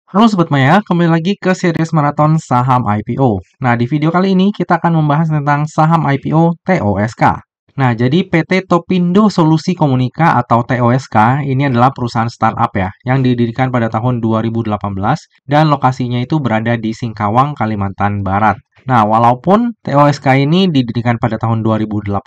Halo Sobat Maya, kembali lagi ke series maraton saham IPO. Nah, di video kali ini kita akan membahas tentang saham IPO TOSK. Nah, jadi PT Topindo Solusi Komunika atau TOSK ini adalah perusahaan startup ya, yang didirikan pada tahun 2018 dan lokasinya itu berada di Singkawang, Kalimantan Barat. Nah, walaupun TOSK ini didirikan pada tahun 2018,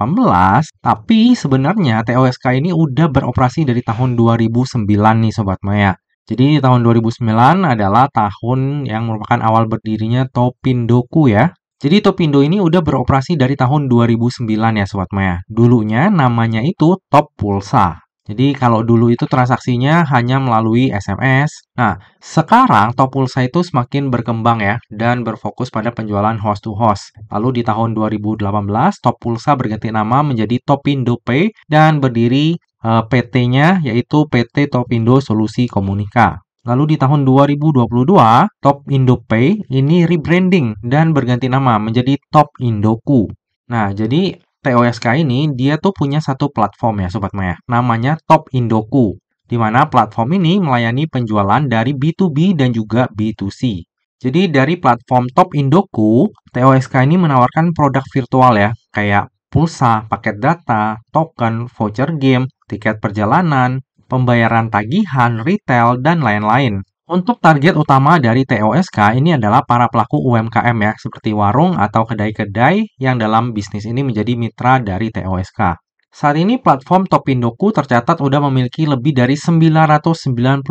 tapi sebenarnya TOSK ini udah beroperasi dari tahun 2009 nih Sobat Maya. Jadi tahun 2009 adalah tahun yang merupakan awal berdirinya Topindoku ya. Jadi Topindo ini udah beroperasi dari tahun 2009 ya Sobat Maya. Dulunya namanya itu Top Pulsa. Jadi kalau dulu itu transaksinya hanya melalui SMS. Nah, sekarang Top Pulsa itu semakin berkembang ya dan berfokus pada penjualan host to host. Lalu di tahun 2018 Top Pulsa berganti nama menjadi Topindo Pay dan berdiri PT-nya yaitu PT Topindo Solusi Komunika. Lalu di tahun 2022, Top Indopay ini rebranding dan berganti nama menjadi Top Indoku. Nah, jadi TOSK ini dia tuh punya satu platform ya Sobat Maya, namanya Top Indoku, di mana platform ini melayani penjualan dari B2B dan juga B2C. Jadi dari platform Top Indoku, TOSK ini menawarkan produk virtual ya, kayak pulsa, paket data, token, voucher game, tiket perjalanan, pembayaran tagihan, retail, dan lain-lain. Untuk target utama dari TOSK ini adalah para pelaku UMKM ya, seperti warung atau kedai-kedai yang dalam bisnis ini menjadi mitra dari TOSK. Saat ini platform Topindoku tercatat sudah memiliki lebih dari 995.000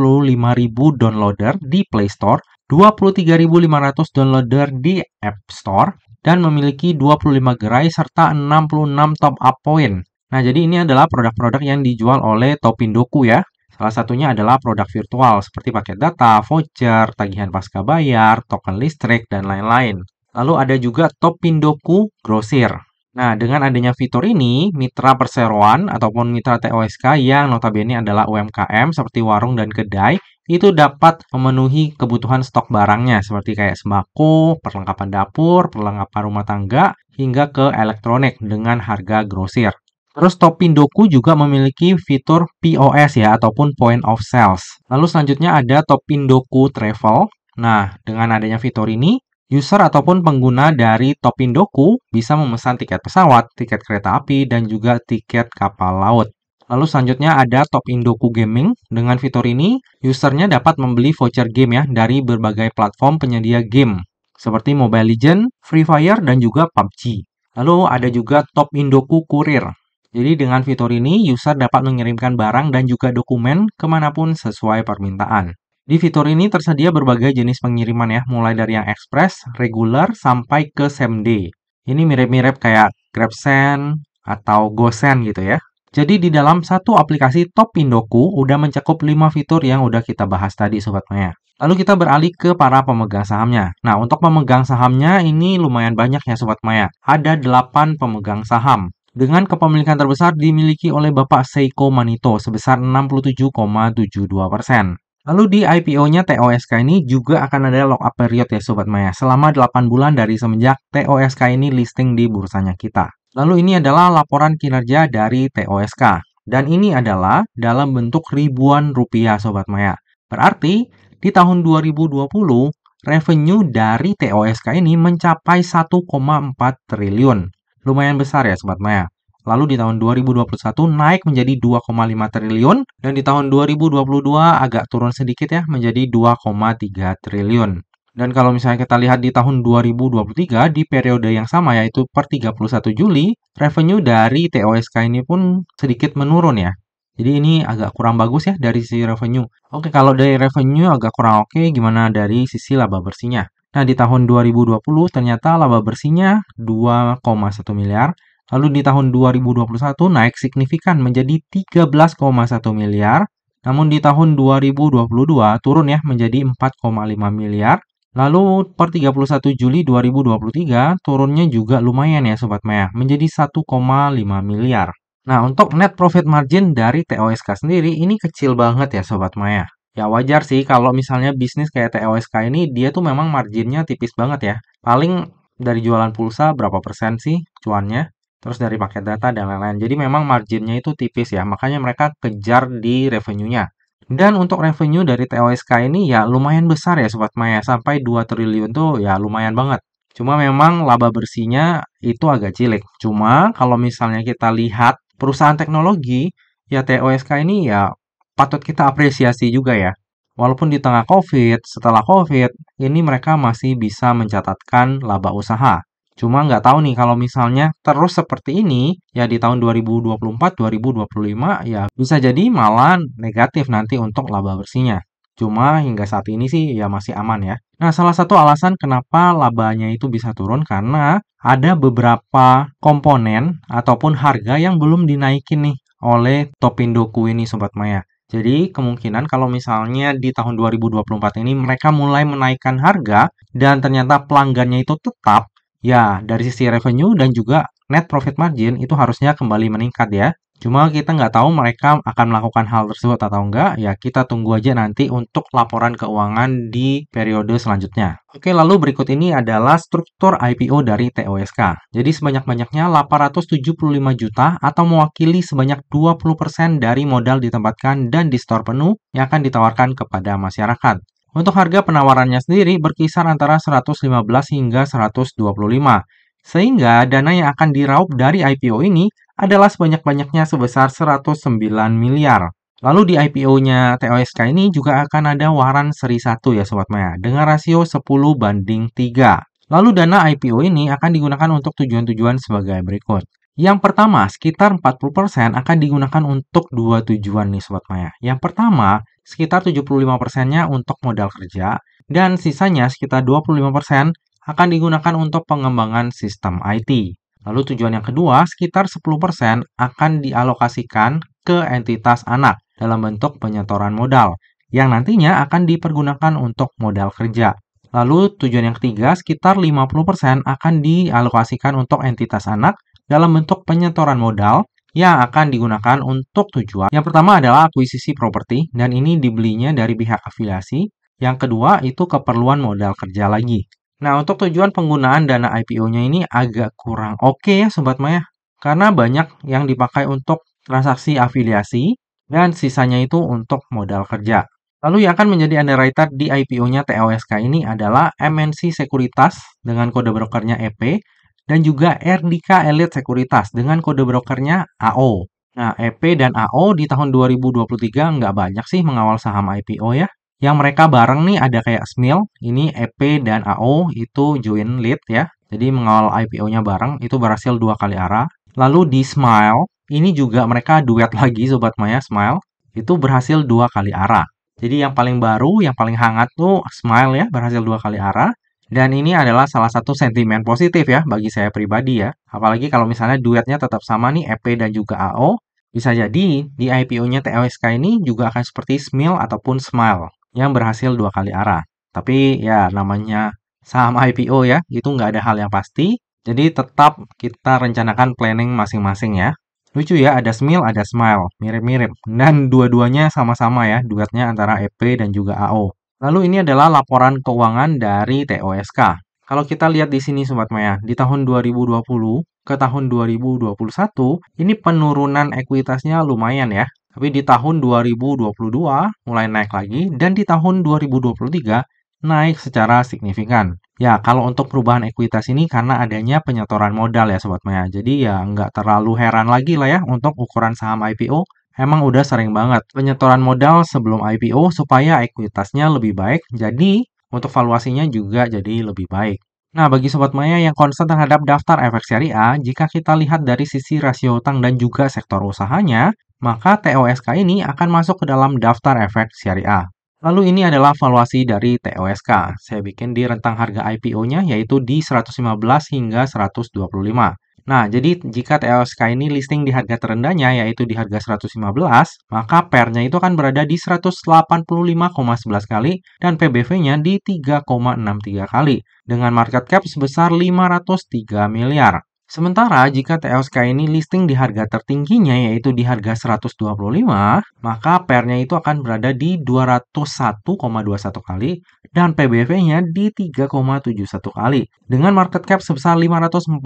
downloader di Play Store, 23.500 downloader di App Store, dan memiliki 25 gerai serta 66 top up point. Nah, jadi ini adalah produk-produk yang dijual oleh Topindoku ya. Salah satunya adalah produk virtual seperti paket data, voucher, tagihan pasca bayar, token listrik, dan lain-lain. Lalu ada juga Topindoku Grosir. Nah, dengan adanya fitur ini, mitra perseroan ataupun mitra TOSK yang notabene adalah UMKM seperti warung dan kedai, itu dapat memenuhi kebutuhan stok barangnya seperti kayak sembako, perlengkapan dapur, perlengkapan rumah tangga, hingga ke elektronik dengan harga grosir. Terus Topindoku juga memiliki fitur POS ya, ataupun Point of Sales. Lalu selanjutnya ada Topindoku Travel. Nah, dengan adanya fitur ini, user ataupun pengguna dari Topindoku bisa memesan tiket pesawat, tiket kereta api, dan juga tiket kapal laut. Lalu selanjutnya ada Topindoku Gaming. Dengan fitur ini, usernya dapat membeli voucher game ya dari berbagai platform penyedia game, seperti Mobile Legends, Free Fire, dan juga PUBG. Lalu ada juga Topindoku Kurir. Jadi dengan fitur ini, user dapat mengirimkan barang dan juga dokumen kemanapun sesuai permintaan. Di fitur ini tersedia berbagai jenis pengiriman ya, mulai dari yang express, regular, sampai ke same day. Ini mirip-mirip kayak GrabSend atau GoSend gitu ya. Jadi di dalam satu aplikasi Topindoku udah mencakup 5 fitur yang udah kita bahas tadi Sobat Maya. Lalu kita beralih ke para pemegang sahamnya. Nah, untuk pemegang sahamnya ini lumayan banyak ya Sobat Maya. Ada 8 pemegang saham. Dengan kepemilikan terbesar dimiliki oleh Bapak Seiko Manito sebesar 67,72%. Lalu di IPO-nya TOSK ini juga akan ada lock-up period ya Sobat Maya, selama 8 bulan dari semenjak TOSK ini listing di bursanya kita. Lalu ini adalah laporan kinerja dari TOSK. Dan ini adalah dalam bentuk ribuan rupiah Sobat Maya. Berarti di tahun 2020, revenue dari TOSK ini mencapai 1,4 triliun. Lumayan besar ya Sobat Maya. Lalu di tahun 2021 naik menjadi 2,5 triliun dan di tahun 2022 agak turun sedikit ya menjadi 2,3 triliun. Dan kalau misalnya kita lihat di tahun 2023 di periode yang sama yaitu per 31 Juli, revenue dari TOSK ini pun sedikit menurun ya. Jadi ini agak kurang bagus ya dari sisi revenue. Oke, kalau dari revenue agak kurang oke, gimana dari sisi laba bersihnya? Nah, di tahun 2020 ternyata laba bersihnya 2,1 miliar. Lalu di tahun 2021 naik signifikan menjadi 13,1 miliar. Namun di tahun 2022 turun ya menjadi 4,5 miliar. Lalu per 31 Juli 2023 turunnya juga lumayan ya Sobat Maya, menjadi 1,5 miliar. Nah, untuk net profit margin dari TOSK sendiri ini kecil banget ya Sobat Maya. Ya wajar sih kalau misalnya bisnis kayak TOSK ini dia tuh memang marginnya tipis banget ya. Paling dari jualan pulsa berapa persen sih cuannya, terus dari paket data dan lain-lain. Jadi memang marginnya itu tipis ya, makanya mereka kejar di revenue-nya. Dan untuk revenue dari TOSK ini ya lumayan besar ya Sobat Maya, sampai 2 triliun tuh ya lumayan banget. Cuma memang laba bersihnya itu agak cilik. Cuma kalau misalnya kita lihat perusahaan teknologi, ya TOSK ini ya patut kita apresiasi juga ya. Walaupun di tengah COVID, setelah COVID, ini mereka masih bisa mencatatkan laba usaha. Cuma nggak tahu nih kalau misalnya terus seperti ini, ya di tahun 2024, 2025, ya bisa jadi malah negatif nanti untuk laba bersihnya. Cuma hingga saat ini sih ya masih aman ya. Nah, salah satu alasan kenapa labanya itu bisa turun karena ada beberapa komponen ataupun harga yang belum dinaikin nih oleh Topindoku ini Sobat Maya. Jadi kemungkinan kalau misalnya di tahun 2024 ini mereka mulai menaikkan harga dan ternyata pelanggannya itu tetap, ya dari sisi revenue dan juga net profit margin itu harusnya kembali meningkat ya. Cuma kita nggak tahu mereka akan melakukan hal tersebut atau enggak, ya kita tunggu aja nanti untuk laporan keuangan di periode selanjutnya. Oke, lalu berikut ini adalah struktur IPO dari TOSK. Jadi sebanyak-banyaknya 875 juta atau mewakili sebanyak 20% dari modal ditempatkan dan di store penuh yang akan ditawarkan kepada masyarakat. Untuk harga penawarannya sendiri berkisar antara 115 hingga 125. Sehingga dana yang akan diraup dari IPO ini adalah sebanyak-banyaknya sebesar 109 miliar. Lalu di IPO-nya TOSK ini juga akan ada waran seri 1 ya Sobat Maya, dengan rasio 10:3. Lalu dana IPO ini akan digunakan untuk tujuan-tujuan sebagai berikut. Yang pertama, sekitar 40% akan digunakan untuk dua tujuan nih Sobat Maya. Yang pertama, sekitar 75%-nya untuk modal kerja, dan sisanya sekitar 25% akan digunakan untuk pengembangan sistem IT. Lalu tujuan yang kedua, sekitar 10% akan dialokasikan ke entitas anak dalam bentuk penyetoran modal, yang nantinya akan dipergunakan untuk modal kerja. Lalu tujuan yang ketiga, sekitar 50% akan dialokasikan untuk entitas anak dalam bentuk penyetoran modal yang akan digunakan untuk tujuan. Yang pertama adalah akuisisi properti, dan ini dibelinya dari pihak afiliasi. Yang kedua itu keperluan modal kerja lagi. Nah, untuk tujuan penggunaan dana IPO-nya ini agak kurang oke ya Sobat Maya. Karena banyak yang dipakai untuk transaksi afiliasi dan sisanya itu untuk modal kerja. Lalu yang akan menjadi underwriter di IPO-nya TOSK ini adalah MNC Sekuritas dengan kode brokernya EP dan juga RDK Elite Sekuritas dengan kode brokernya AO. Nah, EP dan AO di tahun 2023 nggak banyak sih mengawal saham IPO ya. Yang mereka bareng nih ada kayak SMIL, ini EP dan AO itu join lead ya. Jadi mengawal IPO-nya bareng itu berhasil 2 kali arah. Lalu di Smile, ini juga mereka duet lagi Sobat Maya Smile, itu berhasil 2 kali arah. Jadi yang paling baru, yang paling hangat tuh Smile ya, berhasil 2 kali arah. Dan ini adalah salah satu sentimen positif ya bagi saya pribadi ya. Apalagi kalau misalnya duetnya tetap sama nih EP dan juga AO, bisa jadi di IPO-nya TOSK ini juga akan seperti SMIL ataupun Smile yang berhasil 2 kali arah. Tapi ya namanya saham IPO ya, itu nggak ada hal yang pasti. Jadi tetap kita rencanakan planning masing-masing ya. Lucu ya, ada SMIL, ada Smile. Mirip-mirip. Dan dua-duanya sama-sama ya, duetnya antara EP dan juga AO. Lalu ini adalah laporan keuangan dari TOSK. Kalau kita lihat di sini Sobat Maya, di tahun 2020 ke tahun 2021, ini penurunan ekuitasnya lumayan ya. Tapi di tahun 2022 mulai naik lagi, dan di tahun 2023 naik secara signifikan. Ya, kalau untuk perubahan ekuitas ini karena adanya penyetoran modal ya Sobat Maya. Jadi ya nggak terlalu heran lagi lah ya untuk ukuran saham IPO. Emang udah sering banget penyetoran modal sebelum IPO supaya ekuitasnya lebih baik. Jadi untuk valuasinya juga jadi lebih baik. Nah, bagi Sobat Maya yang concern terhadap daftar efek syariah, jika kita lihat dari sisi rasio utang dan juga sektor usahanya, maka TOSK ini akan masuk ke dalam daftar efek syariah. Lalu ini adalah valuasi dari TOSK. Saya bikin di rentang harga IPO-nya yaitu di 115 hingga 125. Nah, jadi jika TOSK ini listing di harga terendahnya yaitu di harga 115, maka PER-nya itu akan berada di 185,11 kali dan PBV-nya di 3,63 kali dengan market cap sebesar 503 miliar. Sementara jika TOSK ini listing di harga tertingginya yaitu di harga 125, maka PER-nya itu akan berada di 201,21 kali dan PBV-nya di 3,71 kali dengan market cap sebesar 546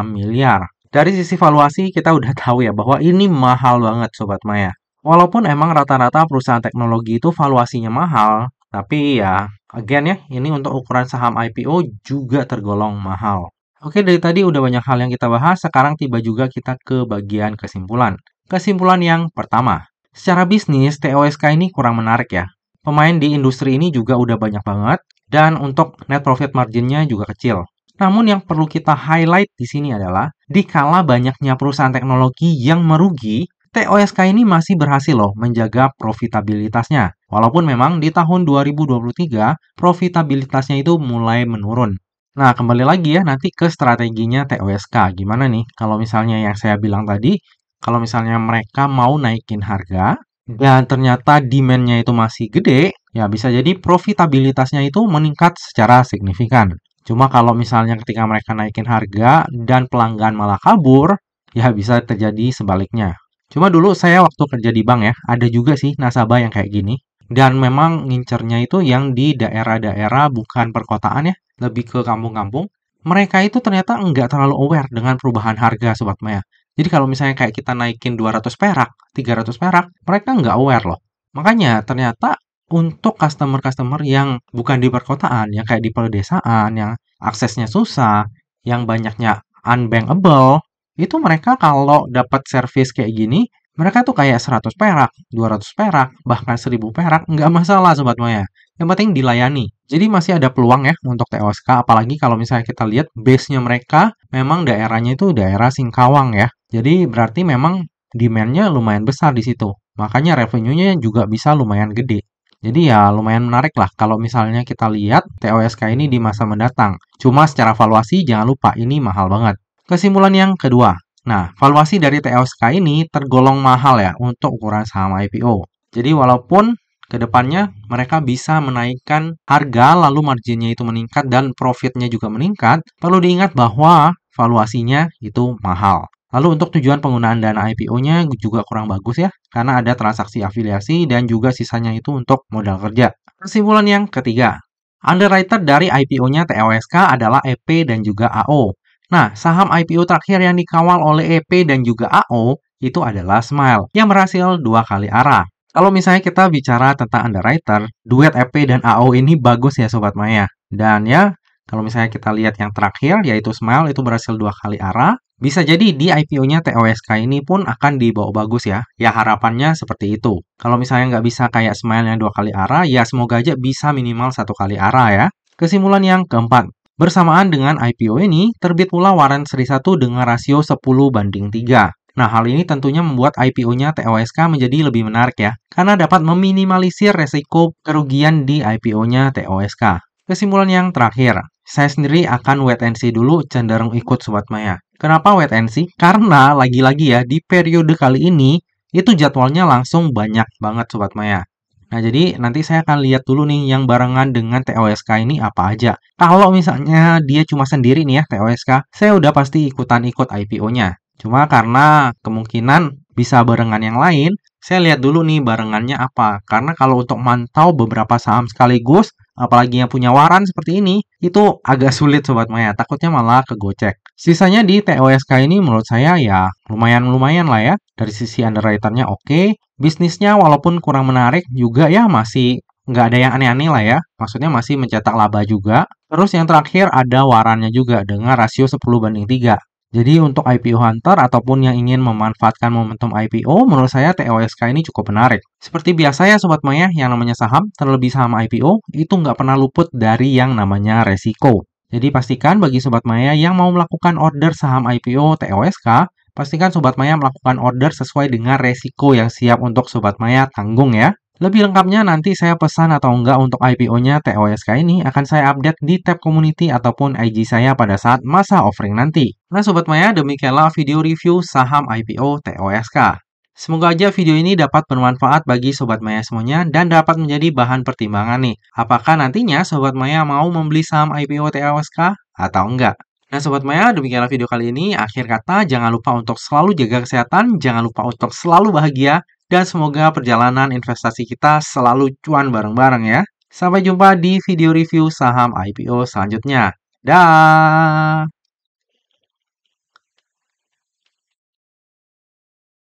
miliar. Dari sisi valuasi kita udah tahu ya bahwa ini mahal banget Sobat Maya. Walaupun emang rata-rata perusahaan teknologi itu valuasinya mahal, tapi ya, again ya, ini untuk ukuran saham IPO juga tergolong mahal. Oke, dari tadi udah banyak hal yang kita bahas, sekarang tiba juga kita ke bagian kesimpulan. Kesimpulan yang pertama, secara bisnis, TOSK ini kurang menarik ya. Pemain di industri ini juga udah banyak banget, dan untuk net profit marginnya juga kecil. Namun yang perlu kita highlight di sini adalah, dikala banyaknya perusahaan teknologi yang merugi, TOSK ini masih berhasil loh menjaga profitabilitasnya. Walaupun memang di tahun 2023 profitabilitasnya itu mulai menurun. Nah, kembali lagi ya nanti ke strateginya TOSK. Gimana nih kalau misalnya yang saya bilang tadi, kalau misalnya mereka mau naikin harga dan ternyata demand-nya itu masih gede, ya bisa jadi profitabilitasnya itu meningkat secara signifikan. Cuma kalau misalnya ketika mereka naikin harga dan pelanggan malah kabur, ya bisa terjadi sebaliknya. Cuma dulu saya waktu kerja di bank ya, ada juga sih nasabah yang kayak gini. Dan memang ngincernya itu yang di daerah-daerah bukan perkotaan ya, lebih ke kampung-kampung. Mereka itu ternyata nggak terlalu aware dengan perubahan harga Sobat Maya. Jadi kalau misalnya kayak kita naikin 200 perak, 300 perak, mereka nggak aware loh. Makanya ternyata untuk customer-customer yang bukan di perkotaan, yang kayak di pedesaan, yang aksesnya susah, yang banyaknya unbankable, itu mereka kalau dapat servis kayak gini, mereka tuh kayak 100 perak, 200 perak, bahkan 1000 perak, nggak masalah Sobat Maya. Yang penting dilayani. Jadi masih ada peluang ya untuk TOSK, apalagi kalau misalnya kita lihat base-nya mereka, memang daerahnya itu daerah Singkawang ya. Jadi berarti memang demand-nya lumayan besar di situ. Makanya revenue-nya juga bisa lumayan gede. Jadi ya lumayan menarik lah kalau misalnya kita lihat TOSK ini di masa mendatang. Cuma secara valuasi jangan lupa ini mahal banget. Kesimpulan yang kedua. Nah, valuasi dari TOSK ini tergolong mahal ya untuk ukuran saham IPO. Jadi walaupun kedepannya mereka bisa menaikkan harga lalu marginnya itu meningkat dan profitnya juga meningkat, perlu diingat bahwa valuasinya itu mahal. Lalu untuk tujuan penggunaan dana IPO-nya juga kurang bagus ya, karena ada transaksi afiliasi dan juga sisanya itu untuk modal kerja. Kesimpulan yang ketiga, underwriter dari IPO-nya TOSK adalah EP dan juga AO. Nah, saham IPO terakhir yang dikawal oleh EP dan juga AO itu adalah Smile, yang berhasil 2 kali arah. Kalau misalnya kita bicara tentang underwriter, duet EP dan AO ini bagus ya Sobat Maya. Dan ya, kalau misalnya kita lihat yang terakhir, yaitu Smile itu berhasil 2 kali arah, bisa jadi di IPO-nya TOSK ini pun akan dibawa bagus ya. Ya harapannya seperti itu. Kalau misalnya nggak bisa kayak Smile yang 2 kali arah, ya semoga aja bisa minimal 1 kali arah ya. Kesimpulan yang keempat. Bersamaan dengan IPO ini, terbit pula warrant seri 1 dengan rasio 10:3. Nah, hal ini tentunya membuat IPO-nya TOSK menjadi lebih menarik ya, karena dapat meminimalisir resiko kerugian di IPO-nya TOSK. Kesimpulan yang terakhir, saya sendiri akan wait and see dulu cenderung ikut Sobat Maya. Kenapa wait and see? Karena lagi-lagi ya, di periode kali ini, itu jadwalnya langsung banyak banget Sobat Maya. Nah, jadi nanti saya akan lihat dulu nih yang barengan dengan TOSK ini apa aja. Kalau misalnya dia cuma sendiri nih ya TOSK, saya udah pasti ikutan-ikut IPO-nya. Cuma karena kemungkinan bisa barengan yang lain, saya lihat dulu nih barengannya apa. Karena kalau untuk mantau beberapa saham sekaligus, apalagi yang punya waran seperti ini, itu agak sulit Sobat Maya. Takutnya malah kegocek. Sisanya di TOSK ini menurut saya ya lumayan-lumayan lah ya. Dari sisi underwriter-nya oke. Bisnisnya walaupun kurang menarik juga ya masih nggak ada yang aneh-aneh lah ya. Maksudnya masih mencetak laba juga. Terus yang terakhir ada warannya juga dengan rasio 10:3. Jadi untuk IPO hunter ataupun yang ingin memanfaatkan momentum IPO, menurut saya TOSK ini cukup menarik. Seperti biasa ya Sobat Maya, yang namanya saham, terlebih saham IPO, itu nggak pernah luput dari yang namanya resiko. Jadi pastikan bagi Sobat Maya yang mau melakukan order saham IPO TOSK, pastikan Sobat Maya melakukan order sesuai dengan resiko yang siap untuk Sobat Maya tanggung ya. Lebih lengkapnya nanti saya pesan atau enggak untuk IPO-nya TOSK ini akan saya update di tab community ataupun IG saya pada saat masa offering nanti. Nah Sobat Maya, demikianlah video review saham IPO TOSK. Semoga aja video ini dapat bermanfaat bagi Sobat Maya semuanya dan dapat menjadi bahan pertimbangan nih. Apakah nantinya Sobat Maya mau membeli saham IPO TOSK atau enggak? Nah Sobat Maya, demikianlah video kali ini. Akhir kata, jangan lupa untuk selalu jaga kesehatan, jangan lupa untuk selalu bahagia, dan semoga perjalanan investasi kita selalu cuan bareng-bareng ya. Sampai jumpa di video review saham IPO selanjutnya. Dah.